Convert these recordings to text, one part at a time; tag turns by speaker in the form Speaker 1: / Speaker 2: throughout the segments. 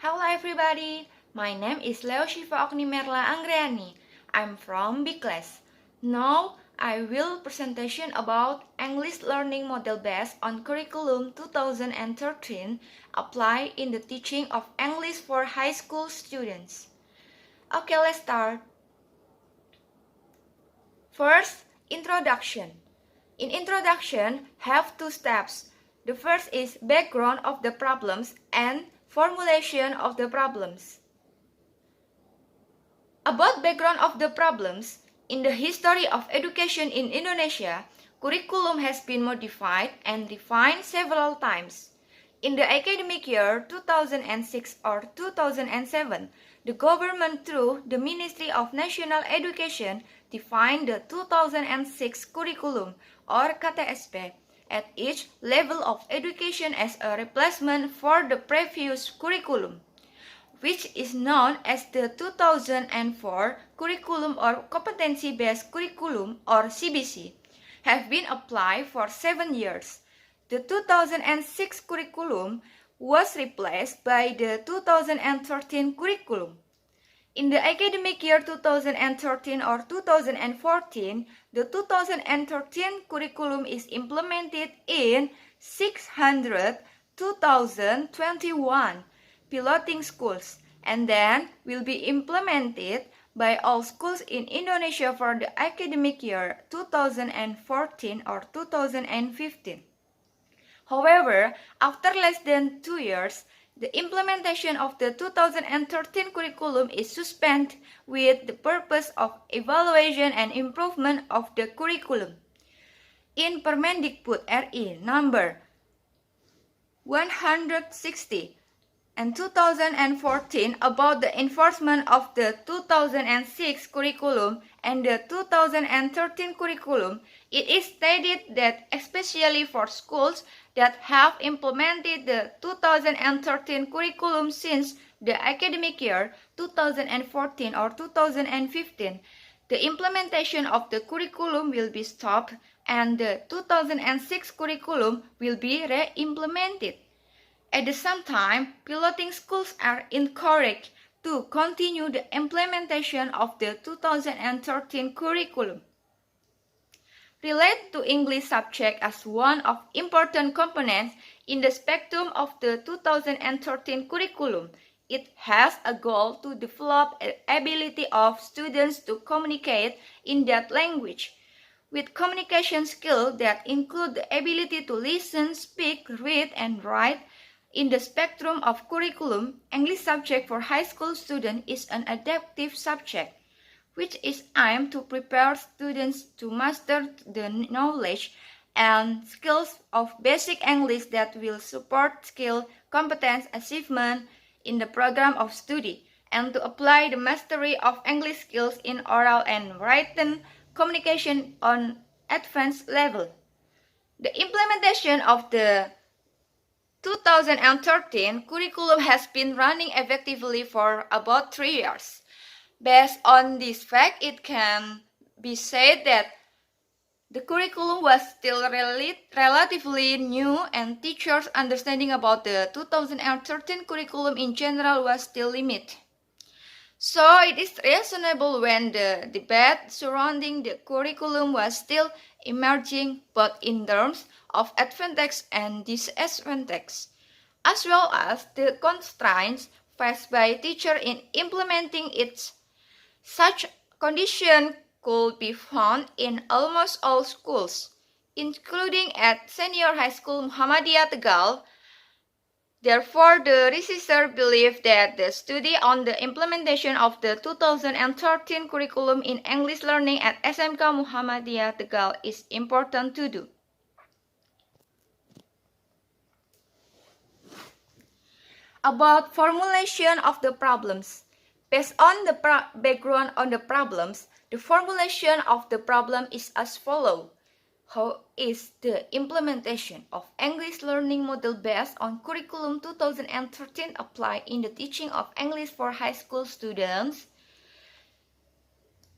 Speaker 1: Hello everybody, my name is Syifa Okni Merla Anggreani. I'm from B class. Now I will presentation about English learning model based on curriculum 2013 applied in the teaching of English for high school students. Okay, let's start. First, introduction. In introduction, have two steps. The first is background of the problems and formulation of the problems. About background of the problems, in the history of education in Indonesia, curriculum has been modified and refined several times. In the academic year 2006 or 2007, the government through the Ministry of National Education defined the 2006 curriculum or KTSP at each level of education as a replacement for the previous curriculum, which is known as the 2004 curriculum or competency-based curriculum or CBC, have been applied for 7 years. The 2006 curriculum was replaced by the 2013 curriculum. In the academic year 2013 or 2014, the 2013 curriculum is implemented in 2021 piloting schools and then will be implemented by all schools in Indonesia for the academic year 2014 or 2015. However, after less than 2 years, the implementation of the 2013 curriculum is suspended with the purpose of evaluation and improvement of the curriculum. In Permendikbud RI number 160 and 2014 about the enforcement of the 2006 curriculum and the 2013 curriculum, it is stated that especially for schools that have implemented the 2013 curriculum since the academic year 2014 or 2015, the implementation of the curriculum will be stopped and the 2006 curriculum will be re-implemented. At the same time, piloting schools are encouraged to continue the implementation of the 2013 curriculum. Relate to English subject as one of important components in the spectrum of the 2013 curriculum. It has a goal to develop the ability of students to communicate in that language, with communication skills that include the ability to listen, speak, read, and write. In the spectrum of curriculum, English subject for high school students is an adaptive subject, which is aimed to prepare students to master the knowledge and skills of basic English that will support skill, competence, achievement in the program of study, and to apply the mastery of English skills in oral and written communication on advanced level. The implementation of the 2013 curriculum has been running effectively for about 3 years. Based on this fact, it can be said that the curriculum was still relatively new and teachers' understanding about the 2013 curriculum in general was still limited. So it is reasonable when the debate surrounding the curriculum was still emerging both in terms of advantage and disadvantage, as well as the constraints faced by teachers in implementing it. Such conditions could be found in almost all schools, including at Senior High School Muhammadiyah Tegal. Therefore, the researcher believe that the study on the implementation of the 2013 curriculum in English learning at SMK Muhammadiyah Tegal is important to do. About formulation of the problems. Based on the background on the problems, the formulation of the problem is as follows. How is the implementation of English learning model based on curriculum 2013 applied in the teaching of English for high school students?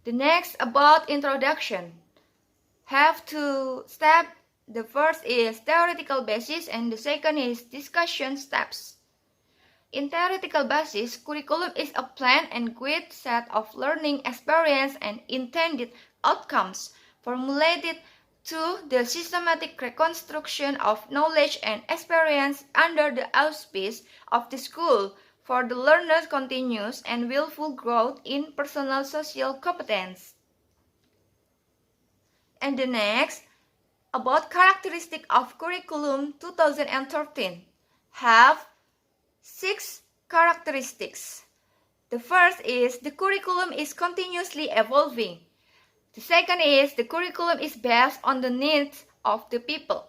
Speaker 1: The next about introduction. Have two steps. The first is theoretical basis and the second is discussion steps. In theoretical basis, curriculum is a planned and guided set of learning experience and intended outcomes formulated to the systematic reconstruction of knowledge and experience under the auspice of the school for the learner's continuous and willful growth in personal social competence. And the next, about characteristic of curriculum 2013, have 6 characteristics. The first is the curriculum is continuously evolving. The second is the curriculum is based on the needs of the people.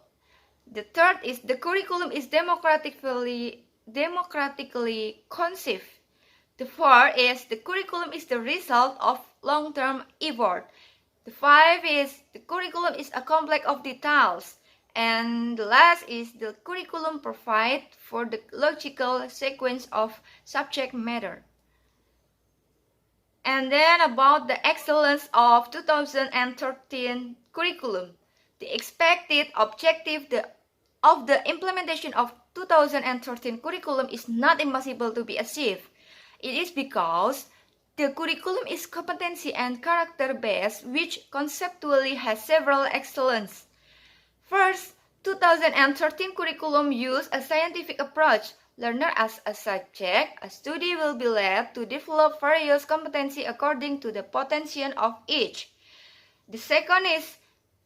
Speaker 1: The third is the curriculum is democratically conceived. The fourth is the curriculum is the result of long-term effort. The fifth is the curriculum is a complex of details. And the last is the curriculum provides for the logical sequence of subject matter. And then about the excellence of 2013 curriculum. The expected objective of the implementation of 2013 curriculum is not impossible to be achieved. It is because the curriculum is competency and character-based, which conceptually has several excellences. First, 2013 curriculum use a scientific approach. Learner as a subject, a study will be led to develop various competencies according to the potential of each. The second is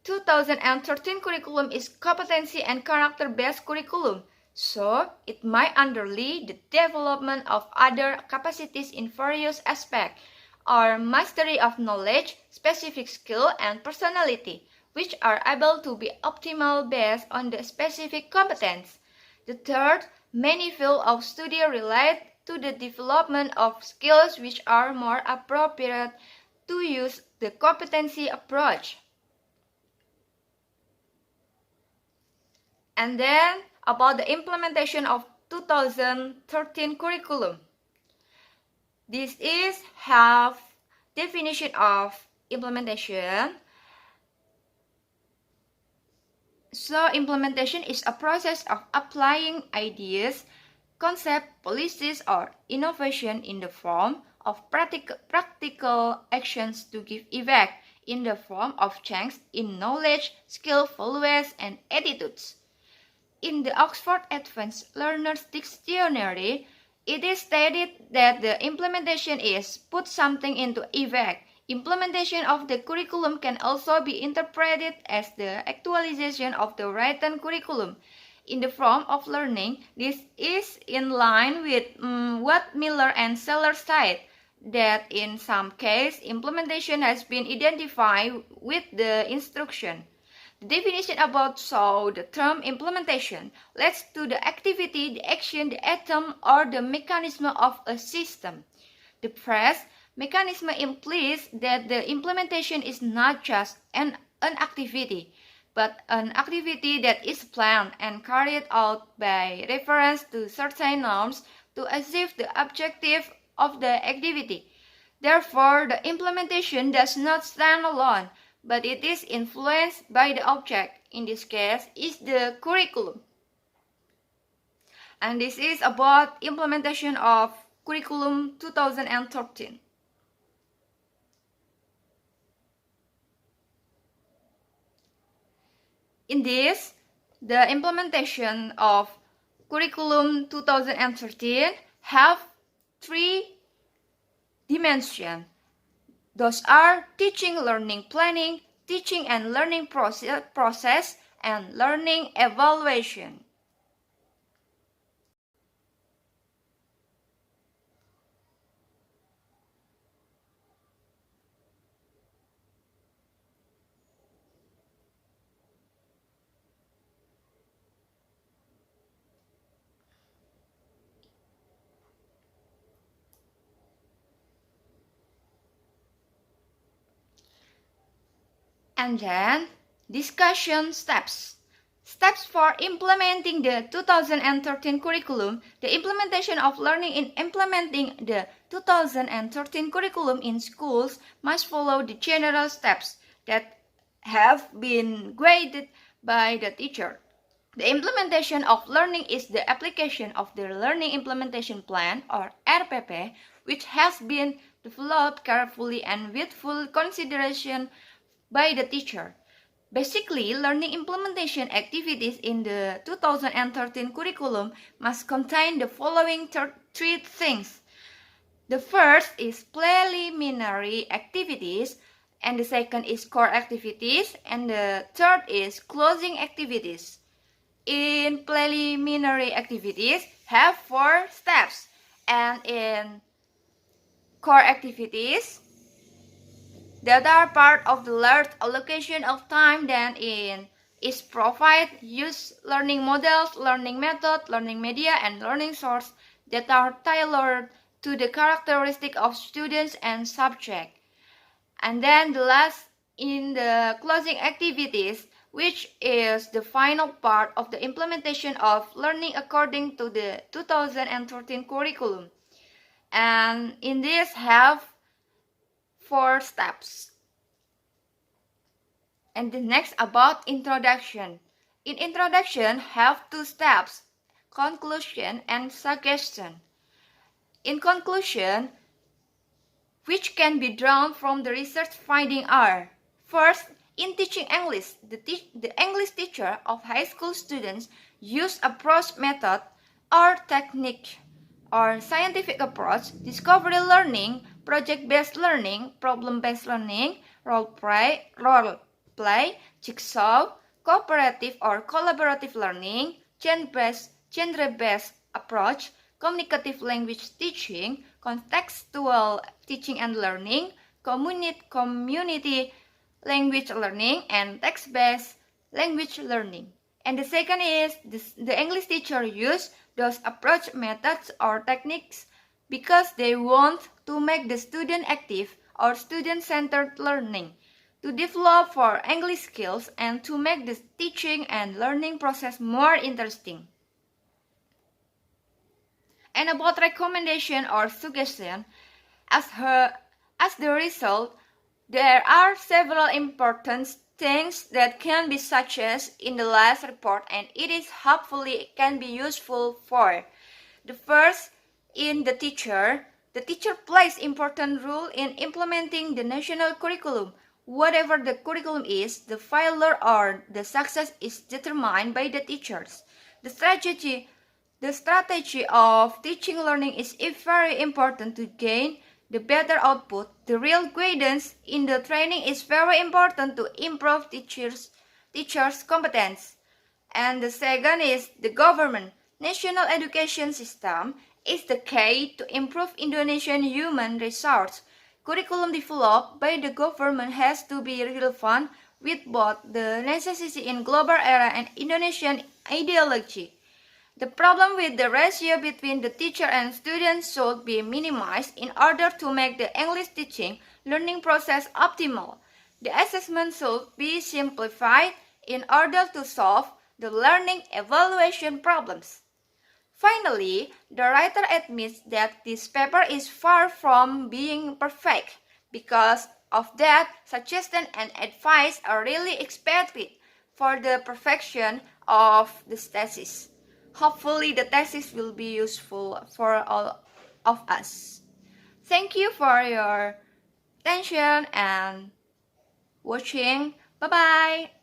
Speaker 1: 2013 curriculum is competency and character-based curriculum, so it might underlie the development of other capacities in various aspects, or mastery of knowledge, specific skill, and personality, which are able to be optimal based on the specific competence. The third, many fields of study relate to the development of skills which are more appropriate to use the competency approach. And then about the implementation of 2013 curriculum. This is have definition of implementation. So implementation is a process of applying ideas, concepts, policies, or innovation in the form of practical actions to give effect in the form of change in knowledge, skill, values, and attitudes. In the Oxford Advanced Learners Dictionary, it is stated that the implementation is put something into effect. Implementation of the curriculum can also be interpreted as the actualization of the written curriculum in the form of learning. This is in line with what Miller and Seller said, that in some cases implementation has been identified with the instruction. The definition about the term implementation leads to the activity, the action, the atom, or the mechanism of a system. The phrase mechanism implies that the implementation is not just an activity, but an activity that is planned and carried out by reference to certain norms to achieve the objective of the activity. Therefore, the implementation does not stand alone, but it is influenced by the object. In this case, is the curriculum. And this is about implementation of curriculum 2013. In this, the implementation of curriculum 2013 have 3 dimensions. Those are teaching, learning, planning, teaching and learning process, and learning evaluation. And then, discussion steps. Steps for implementing the 2013 curriculum. The implementation of learning in implementing the 2013 curriculum in schools must follow the general steps that have been graded by the teacher. The implementation of learning is the application of the Learning Implementation Plan or RPP, which has been developed carefully and with full consideration by the teacher. Basically, learning implementation activities in the 2013 curriculum must contain the following three things. The first is preliminary activities, and the second is core activities, and the third is closing activities. In preliminary activities, have 4 steps, and in core activities, that are part of the large allocation of time than in is provide use learning models, learning method, learning media, and learning source that are tailored to the characteristic of students and subject. And then the last in the closing activities, which is the final part of the implementation of learning according to the 2013 curriculum. And in this have 4 steps. And the next about introduction. In introduction have 2 steps, conclusion and suggestion. In conclusion, which can be drawn from the research finding are: first, in teaching English, the English teacher of high school students use approach method or technique or scientific approach, discovery learning, project-based learning, problem-based learning, role play, jigsaw, cooperative or collaborative learning, genre-based approach, communicative language teaching, contextual teaching and learning, community language learning, and text-based language learning. And the second is the English teacher use those approach methods or techniques because they want to make the student active or student-centered learning, to develop for English skills, and to make the teaching and learning process more interesting. And about recommendation or suggestion, as the result, there are several important things that can be suggested in the last report, and it is hopefully can be useful for. The first, in the teacher plays important role in implementing the national curriculum. Whatever the curriculum is, the failure or the success is determined by the teachers. The strategy of teaching learning is very important to gain the better output. The real guidance in the training is very important to improve teachers' competence. And the second is the government. National education system is the key to improve Indonesian human resource. Curriculum developed by the government has to be relevant with both the necessity in global era and Indonesian ideology. The problem with the ratio between the teacher and students should be minimized in order to make the English teaching learning process optimal. The assessment should be simplified in order to solve the learning evaluation problems. Finally, the writer admits that this paper is far from being perfect. Because of that, suggestions and advice are really expected for the perfection of the thesis. Hopefully, the thesis will be useful for all of us. Thank you for your attention and watching. Bye-bye.